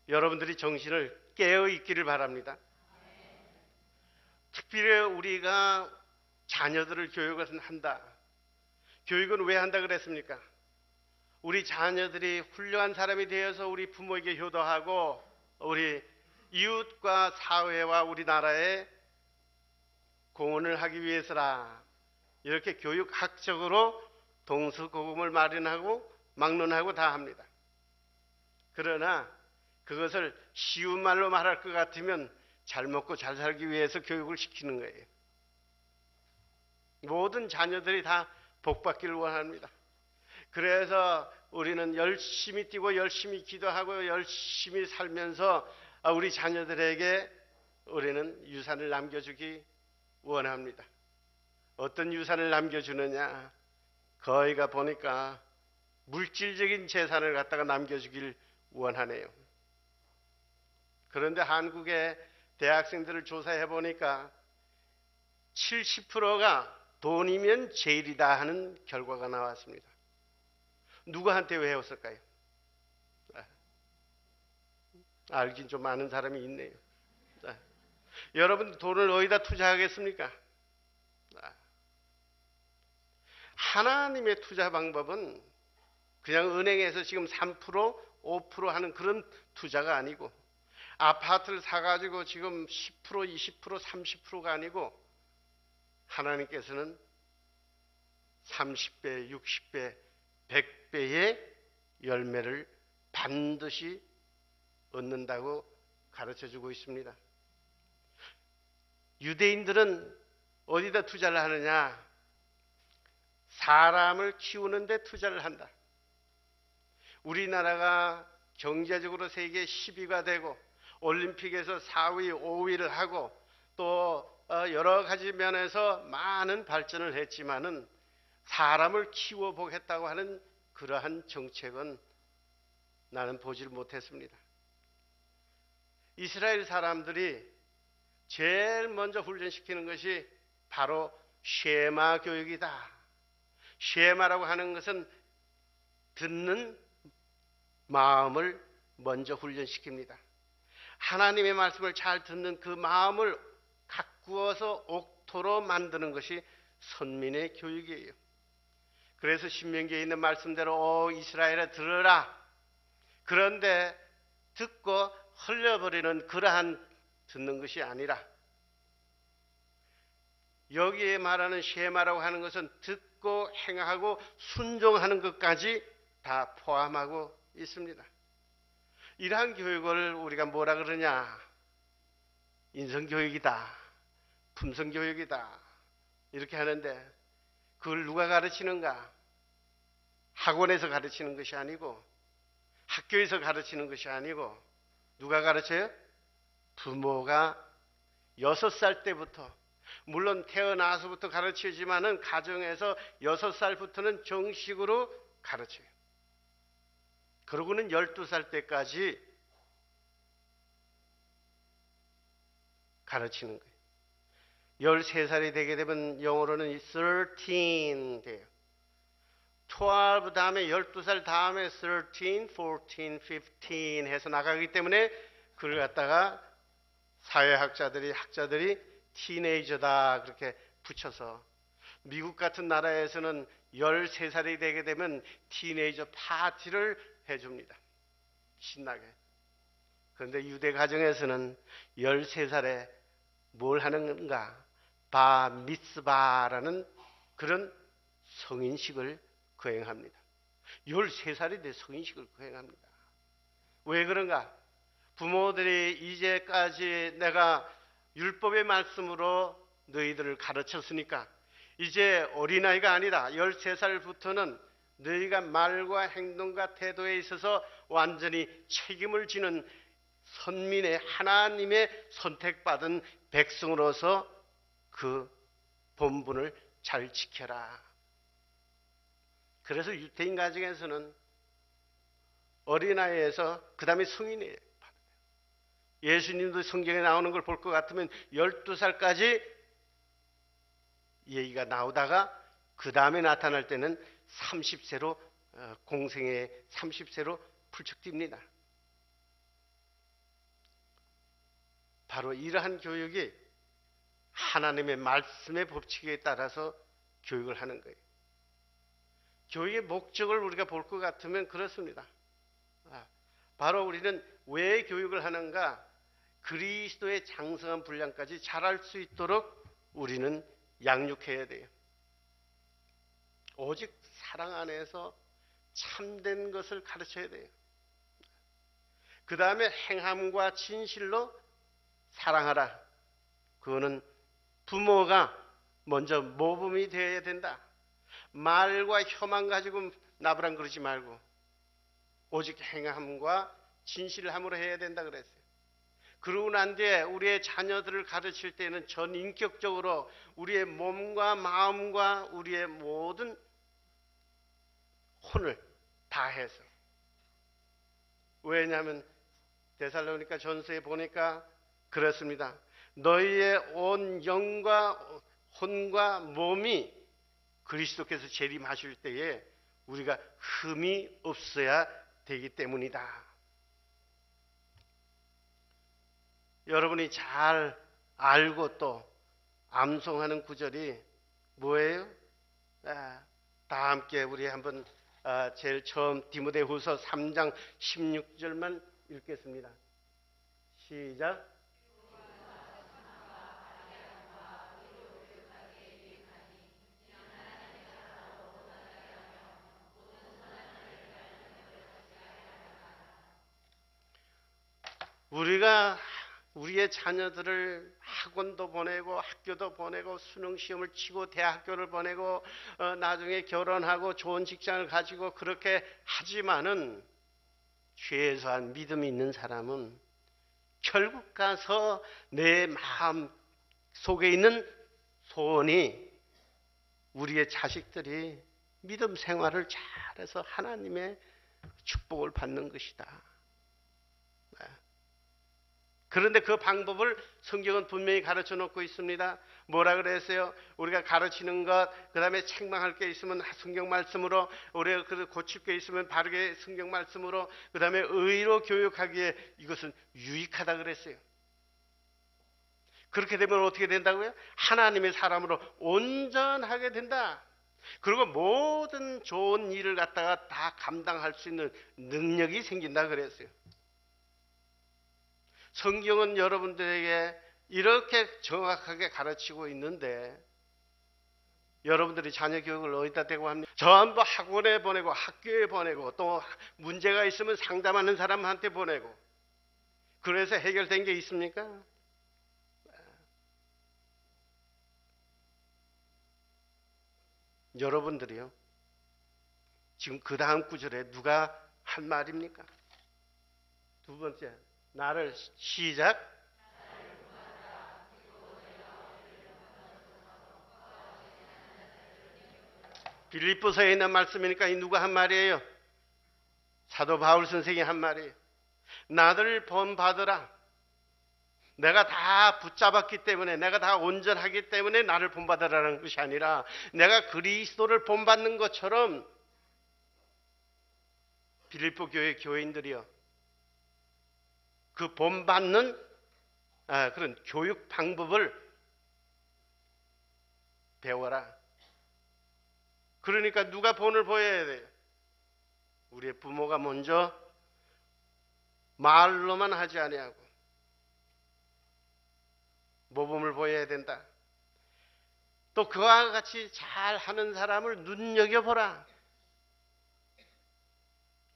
여러분들이 정신을 깨어 있기를 바랍니다. 특별히 우리가 자녀들을 교육을 한다. 교육은 왜 한다 그랬습니까? 우리 자녀들이 훌륭한 사람이 되어서 우리 부모에게 효도하고 우리 이웃과 사회와 우리나라에 공헌을 하기 위해서라. 이렇게 교육학적으로 동서고금을 마련하고 막론하고 다 합니다. 그러나 그것을 쉬운 말로 말할 것 같으면 잘 먹고 잘 살기 위해서 교육을 시키는 거예요. 모든 자녀들이 다 복받기를 원합니다. 그래서 우리는 열심히 뛰고 열심히 기도하고 열심히 살면서 우리 자녀들에게 우리는 유산을 남겨주기 원합니다. 어떤 유산을 남겨주느냐? 거기가 보니까 물질적인 재산을 갖다가 남겨주길 원하네요. 그런데 한국의 대학생들을 조사해 보니까 70%가 돈이면 제일이다 하는 결과가 나왔습니다. 누구한테 외웠을까요? 알긴 좀 아는 사람이 있네요. 여러분 돈을 어디다 투자하겠습니까? 하나님의 투자 방법은 그냥 은행에서 지금 3%, 5% 하는 그런 투자가 아니고 아파트를 사가지고 지금 10%, 20%, 30%가 아니고 하나님께서는 30배, 60배, 100배의 열매를 반드시 얻는다고 가르쳐주고 있습니다. 유대인들은 어디다 투자를 하느냐? 사람을 키우는 데 투자를 한다. 우리나라가 경제적으로 세계 10위가 되고 올림픽에서 4위, 5위를 하고 또 여러 가지 면에서 많은 발전을 했지만은 사람을 키워보겠다고 하는 그러한 정책은 나는 보질 못했습니다. 이스라엘 사람들이 제일 먼저 훈련시키는 것이 바로 쉐마 교육이다. 쉐마라고 하는 것은 듣는 마음을 먼저 훈련시킵니다. 하나님의 말씀을 잘 듣는 그 마음을 가꾸어서 옥토로 만드는 것이 선민의 교육이에요. 그래서 신명기에 있는 말씀대로 이스라엘아 들으라. 그런데 듣고 흘려버리는 그러한 듣는 것이 아니라 여기에 말하는 쉐마라고 하는 것은 듣고 행하고 순종하는 것까지 다 포함하고 있습니다. 이러한 교육을 우리가 뭐라 그러냐? 인성교육이다. 품성교육이다. 이렇게 하는데 그걸 누가 가르치는가? 학원에서 가르치는 것이 아니고 학교에서 가르치는 것이 아니고 누가 가르쳐요? 부모가 6살 때부터 물론 태어나서부터 가르치지만은 가정에서 6살부터는 정식으로 가르쳐요. 그러고는 12살 때까지 가르치는 거예요. 13살이 되게 되면 영어로는 13 돼요. 12 다음에 12살 다음에 13, 14, 15 해서 나가기 때문에 그걸 갖다가 학자들이 티네이저다 그렇게 붙여서 미국 같은 나라에서는 13살이 되게 되면 티네이저 파티를 해줍니다. 신나게. 그런데 유대 가정에서는 13살에 뭘 하는가? 바 미스바라는 그런 성인식을 거행합니다. 13살이 돼 성인식을 거행합니다. 왜 그런가? 부모들이 이제까지 내가 율법의 말씀으로 너희들을 가르쳤으니까 이제 어린아이가 아니라 13살부터는 너희가 말과 행동과 태도에 있어서 완전히 책임을 지는 선민의 하나님의 선택받은 백성으로서 그 본분을 잘 지켜라. 그래서 유대인 가정에서는 어린아이에서 그 다음에 성인이에요. 예수님도 성경에 나오는 걸 볼 것 같으면 12살까지 얘기가 나오다가 그 다음에 나타날 때는 30세로 공생의 30세로 풀쩍 뜁니다. 바로 이러한 교육이 하나님의 말씀의 법칙에 따라서 교육을 하는 거예요. 교육의 목적을 우리가 볼 것 같으면 그렇습니다. 바로 우리는 왜 교육을 하는가? 그리스도의 장성한 분량까지 자랄 수 있도록 우리는 양육해야 돼요. 오직 사랑 안에서 참된 것을 가르쳐야 돼요. 그 다음에 행함과 진실로 사랑하라. 그거는 부모가 먼저 모범이 되어야 된다. 말과 혀만 가지고 나부랑 그러지 말고 오직 행함과 진실함으로 해야 된다 그랬어요. 그러고 난 뒤에 우리의 자녀들을 가르칠 때는 전인격적으로 우리의 몸과 마음과 우리의 모든 혼을 다해서. 왜냐하면 데살로니가 전서에 보니까 그렇습니다. 너희의 온 영과 혼과 몸이 그리스도께서 재림하실 때에 우리가 흠이 없어야 되기 때문이다. 여러분이 잘 알고 또 암송하는 구절이 뭐예요? 다 함께 우리 한번 제일 처음 디모데후서 3장 16절만 읽겠습니다. 시작. 우리가 우리의 자녀들을 학원도 보내고 학교도 보내고 수능시험을 치고 대학교를 보내고 나중에 결혼하고 좋은 직장을 가지고 그렇게 하지만은 최소한 믿음이 있는 사람은 결국 가서 내 마음 속에 있는 소원이 우리의 자식들이 믿음 생활을 잘해서 하나님의 축복을 받는 것이다. 그런데 그 방법을 성경은 분명히 가르쳐 놓고 있습니다. 뭐라 그랬어요? 우리가 가르치는 것, 그 다음에 책망할 게 있으면 성경 말씀으로, 우리가 고칠 게 있으면 바르게 성경 말씀으로, 그 다음에 의로 교육하기에 이것은 유익하다 그랬어요. 그렇게 되면 어떻게 된다고요? 하나님의 사람으로 온전하게 된다. 그리고 모든 좋은 일을 갖다가 다 감당할 수 있는 능력이 생긴다 그랬어요. 성경은 여러분들에게 이렇게 정확하게 가르치고 있는데 여러분들이 자녀 교육을 어디다 대고 합니까? 전부 학원에 보내고 학교에 보내고 또 문제가 있으면 상담하는 사람한테 보내고 그래서 해결된 게 있습니까? 여러분들이요. 지금 그 다음 구절에 누가 한 말입니까? 두 번째. 나를 시작. 빌립보서에 있는 말씀이니까 이 누가 한 말이에요? 사도 바울 선생이 한 말이에요. 나를 본받으라. 내가 다 붙잡았기 때문에 내가 다 온전하기 때문에 나를 본받으라는 것이 아니라 내가 그리스도를 본받는 것처럼 빌립보 교회 교인들이요. 그 본받는 그런 교육 방법을 배워라. 그러니까 누가 본을 보여야 돼요? 우리의 부모가 먼저 말로만 하지 아니하고 모범을 보여야 된다. 또 그와 같이 잘하는 사람을 눈여겨보라.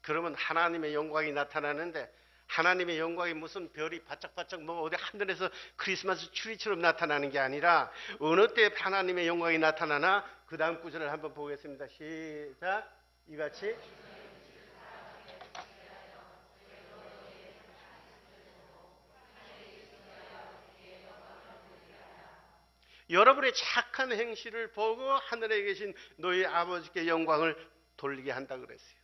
그러면 하나님의 영광이 나타나는데 하나님의 영광이 무슨 별이 바짝바짝 뭐 어디 하늘에서 크리스마스 추리처럼 나타나는 게 아니라 어느 때 하나님의 영광이 나타나나 그 다음 구절을 한번 보겠습니다. 시작. 이같이 여러분의 착한 행실을 보고 하늘에 계신 너희 아버지께 영광을 돌리게 한다 그랬어요.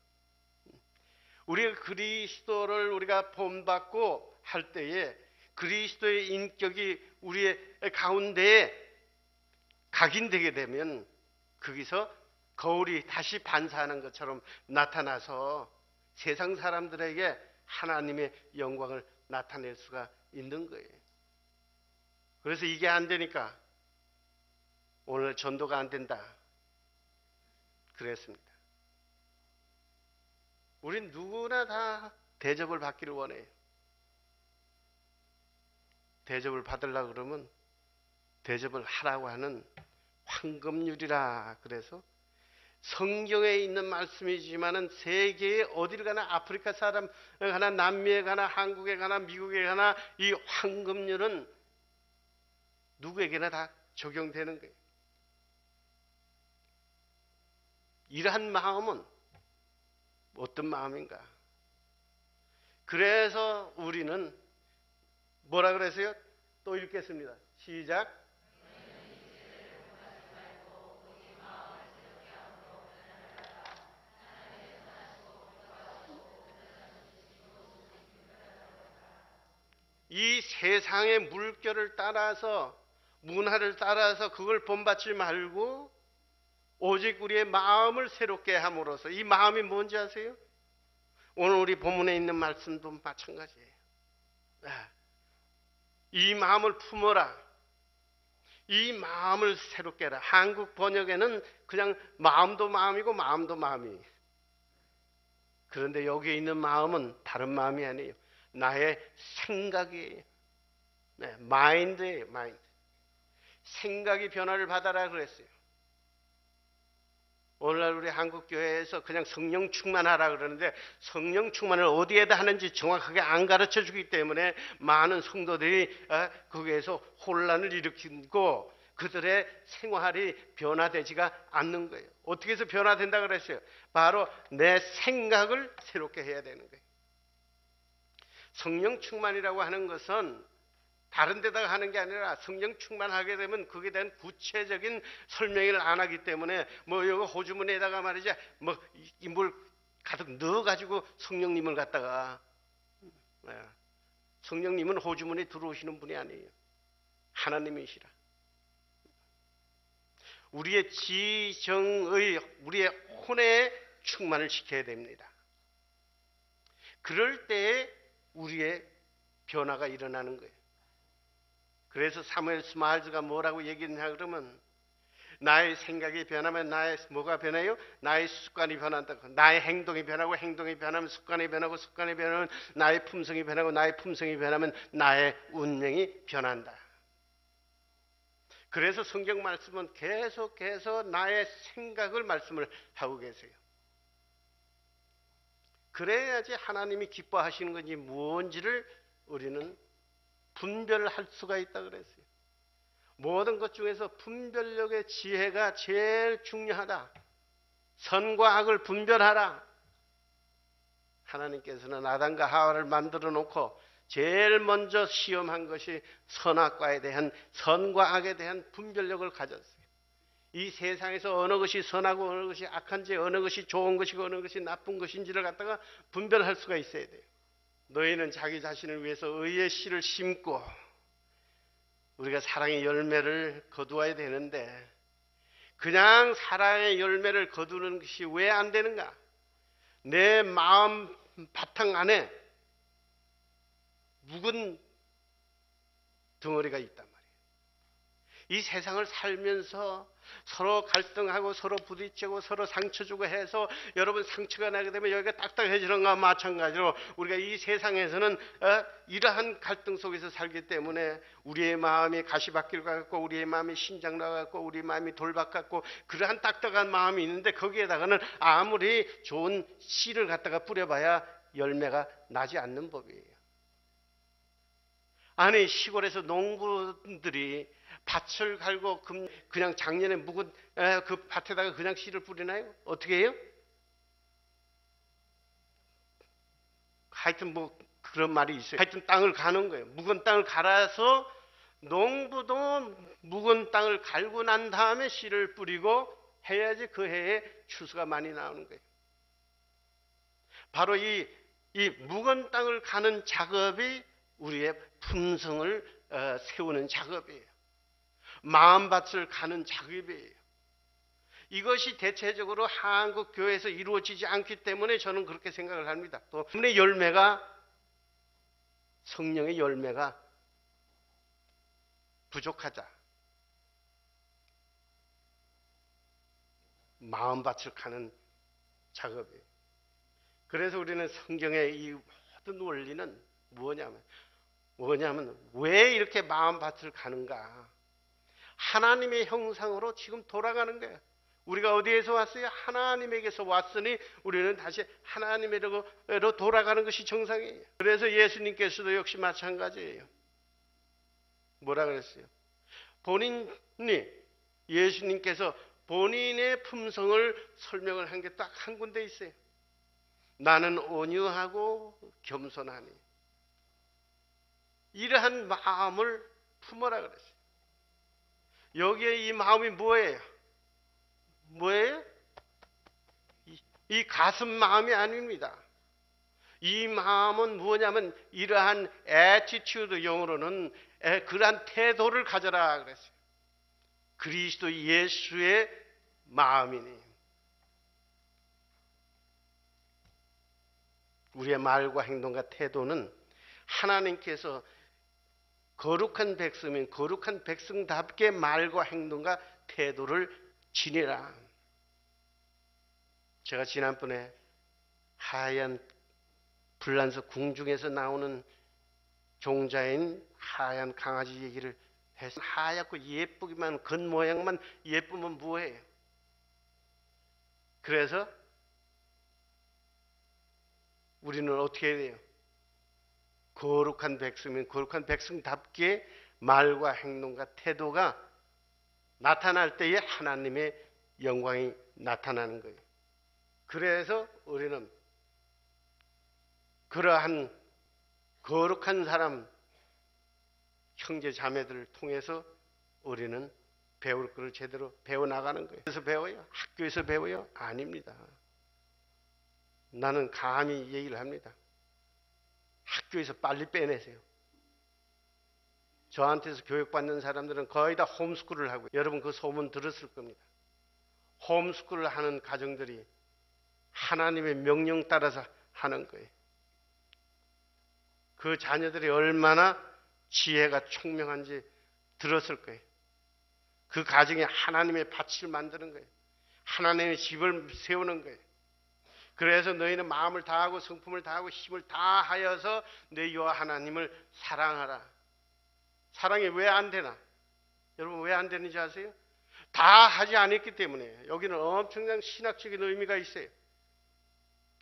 우리가 그리스도를 우리가 본받고 할 때에 그리스도의 인격이 우리의 가운데에 각인되게 되면 거기서 거울이 다시 반사하는 것처럼 나타나서 세상 사람들에게 하나님의 영광을 나타낼 수가 있는 거예요. 그래서 이게 안 되니까 오늘 전도가 안 된다 그랬습니다. 우린 누구나 다 대접을 받기를 원해요. 대접을 받으려고 그러면 대접을 하라고 하는 황금률이라 그래서 성경에 있는 말씀이지만은 세계에 어디를 가나 아프리카 사람에 가나 남미에 가나 한국에 가나 미국에 가나 이 황금률은 누구에게나 다 적용되는 거예요. 이러한 마음은 어떤 마음인가? 그래서 우리는 뭐라 그랬어요? 또 읽겠습니다. 시작. 이 세상의 물결을 따라서 문화를 따라서 그걸 본받지 말고 오직 우리의 마음을 새롭게 함으로써 이 마음이 뭔지 아세요? 오늘 우리 본문에 있는 말씀도 마찬가지예요. 이 마음을 품어라. 이 마음을 새롭게 해라. 한국 번역에는 그냥 마음도 마음이고 마음도 마음이에요. 그런데 여기에 있는 마음은 다른 마음이 아니에요. 나의 생각이에요. 마인드예요. 마인드. 생각이 변화를 받아라 그랬어요. 오늘날 우리 한국교회에서 그냥 성령 충만하라 그러는데 성령 충만을 어디에다 하는지 정확하게 안 가르쳐 주기 때문에 많은 성도들이 거기에서 혼란을 일으키고 그들의 생활이 변화되지가 않는 거예요. 어떻게 해서 변화된다 그랬어요? 바로 내 생각을 새롭게 해야 되는 거예요. 성령 충만이라고 하는 것은 다른 데다가 하는 게 아니라 성령 충만하게 되면 그에 대한 구체적인 설명을 안 하기 때문에 뭐 이거 호주머니에다가 말이지 뭐 물 가득 넣어가지고 성령님을 갖다가 성령님은 호주머니에 들어오시는 분이 아니에요. 하나님이시라. 우리의 지정의 우리의 혼에 충만을 시켜야 됩니다. 그럴 때에 우리의 변화가 일어나는 거예요. 그래서 사무엘 스마일즈가 뭐라고 얘기했냐 그러면 나의 생각이 변하면 나의 뭐가 변해요? 나의 습관이 변한다. 나의 행동이 변하고 행동이 변하면 습관이 변하고 습관이 변하면 나의 품성이 변하고 나의 품성이 변하면 나의 운명이 변한다. 그래서 성경 말씀은 계속해서 나의 생각을 말씀을 하고 계세요. 그래야지 하나님이 기뻐하시는 건지 뭔지를 우리는 분별할 수가 있다 그랬어요. 모든 것 중에서 분별력의 지혜가 제일 중요하다. 선과 악을 분별하라. 하나님께서는 아담과 하와를 만들어 놓고 제일 먼저 시험한 것이 선악과에 대한 선과 악에 대한 분별력을 가졌어요. 이 세상에서 어느 것이 선하고 어느 것이 악한지 어느 것이 좋은 것이고 어느 것이 나쁜 것인지를 갖다가 분별할 수가 있어야 돼요. 너희는 자기 자신을 위해서 의의 씨를 심고 우리가 사랑의 열매를 거두어야 되는데 그냥 사랑의 열매를 거두는 것이 왜 안 되는가? 내 마음 바탕 안에 묵은 덩어리가 있단 말이에요. 이 세상을 살면서 서로 갈등하고 서로 부딪히고 서로 상처 주고 해서 여러분 상처가 나게 되면 여기가 딱딱해지는 것과 마찬가지로 우리가 이 세상에서는 이러한 갈등 속에서 살기 때문에 우리의 마음이 가시밭길 같고 우리의 마음이 신장로 같고 우리의 마음이 돌밭 같고 그러한 딱딱한 마음이 있는데 거기에다가는 아무리 좋은 씨를 갖다가 뿌려봐야 열매가 나지 않는 법이에요. 아니 시골에서 농부들이 밭을 갈고 그냥 작년에 묵은 그 밭에다가 그냥 씨를 뿌리나요? 어떻게 해요? 하여튼 뭐 그런 말이 있어요. 하여튼 땅을 가는 거예요. 묵은 땅을 갈아서 농부도 묵은 땅을 갈고 난 다음에 씨를 뿌리고 해야지 그 해에 추수가 많이 나오는 거예요. 바로 이 묵은 땅을 가는 작업이 우리의 품성을 세우는 작업이에요. 마음밭을 가는 작업이에요. 이것이 대체적으로 한국 교회에서 이루어지지 않기 때문에 저는 그렇게 생각을 합니다. 또 성령의 열매가 부족하자. 마음밭을 가는 작업이에요. 그래서 우리는 성경의 이 모든 원리는 뭐냐면 왜 이렇게 마음밭을 가는가? 하나님의 형상으로 지금 돌아가는 거예요. 우리가 어디에서 왔어요? 하나님에게서 왔으니 우리는 다시 하나님으로 돌아가는 것이 정상이에요. 그래서 예수님께서도 역시 마찬가지예요. 뭐라 그랬어요? 예수님께서 본인의 품성을 설명을 한 게 딱 한 군데 있어요. 나는 온유하고 겸손하니. 이러한 마음을 품어라 그랬어요. 여기에 이 마음이 뭐예요? 이 가슴 마음이 아닙니다. 이 마음은 뭐냐면 이러한 attitude, 영어로는 그러한 태도를 가져라 그랬어요. 그리스도 예수의 마음이니. 우리의 말과 행동과 태도는 하나님께서 거룩한 백성인 거룩한 백성답게 말과 행동과 태도를 지니라. 제가 지난번에 하얀 불란서 궁중에서 나오는 종자인 하얀 강아지 얘기를 해서 하얗고 예쁘기만 겉모양만 예쁘면 뭐해요? 그래서 우리는 어떻게 해야 돼요? 거룩한 백성이면 거룩한 백성답게 말과 행동과 태도가 나타날 때에 하나님의 영광이 나타나는 거예요. 그래서 우리는 그러한 거룩한 사람, 형제 자매들을 통해서 우리는 배울 것을 제대로 배워나가는 거예요. 그래서 배워요? 학교에서 배워요? 아닙니다. 나는 감히 얘기를 합니다. 학교에서 빨리 빼내세요. 저한테서 교육받는 사람들은 거의 다 홈스쿨을 하고, 여러분 그 소문 들었을 겁니다. 홈스쿨을 하는 가정들이 하나님의 명령 따라서 하는 거예요. 그 자녀들이 얼마나 지혜가 총명한지 들었을 거예요. 그 가정에 하나님의 밭을 만드는 거예요. 하나님의 집을 세우는 거예요. 그래서 너희는 마음을 다하고 성품을 다하고 힘을 다하여서 내 여호와 하나님을 사랑하라. 사랑이 왜 안 되나? 여러분 왜 안 되는지 아세요? 다 하지 않았기 때문에. 여기는 엄청난 신학적인 의미가 있어요.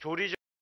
교리적